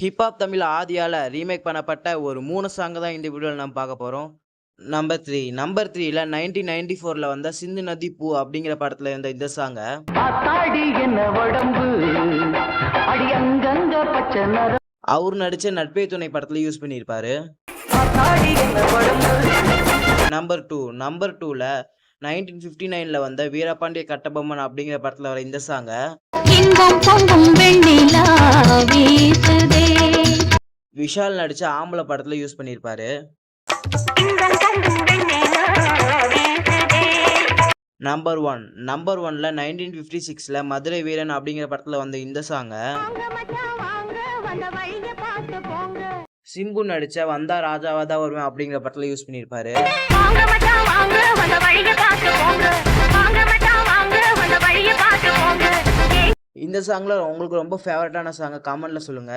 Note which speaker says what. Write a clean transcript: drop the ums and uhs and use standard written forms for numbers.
Speaker 1: Hip hop Tamil ஆதியால remake பண்ணப்பட்ட ஒரு 3 song தான் இந்த வீடியோல நம்ம பார்க்க போறோம். நம்பர் 3ல 1994ல வந்த சிந்து நதி பூ அப்படிங்கிற படத்துல இருந்த இந்த சாங்க அவர் நடிச்ச நட்பே துணை படத்துல யூஸ் பண்ணியிருப்பாரு. நம்பர் 2ல 1959ல வந்த வீரபாண்டிய கட்டபொம்மன் அப்படிங்கிற படத்துல வர இந்த சாங்க விஷால் நடிச்ச ஆம்பளை படத்துல யூஸ் பண்ணியிருப்பாரு. நம்பர் 1ல 1956ல மதுரை வீரன் அப்படிங்கிற படத்துல வந்த இந்த சாங்க சிம்பு நடிச்ச வந்தா ராஜாவாதா வருவேன் அப்படிங்கிற படத்துல யூஸ் பண்ணியிருப்பாரு. இந்த சாங்ல உங்களுக்கு ரொம்ப ஃபேவரட்டான சாங் கமெண்ட்ல சொல்லுங்க.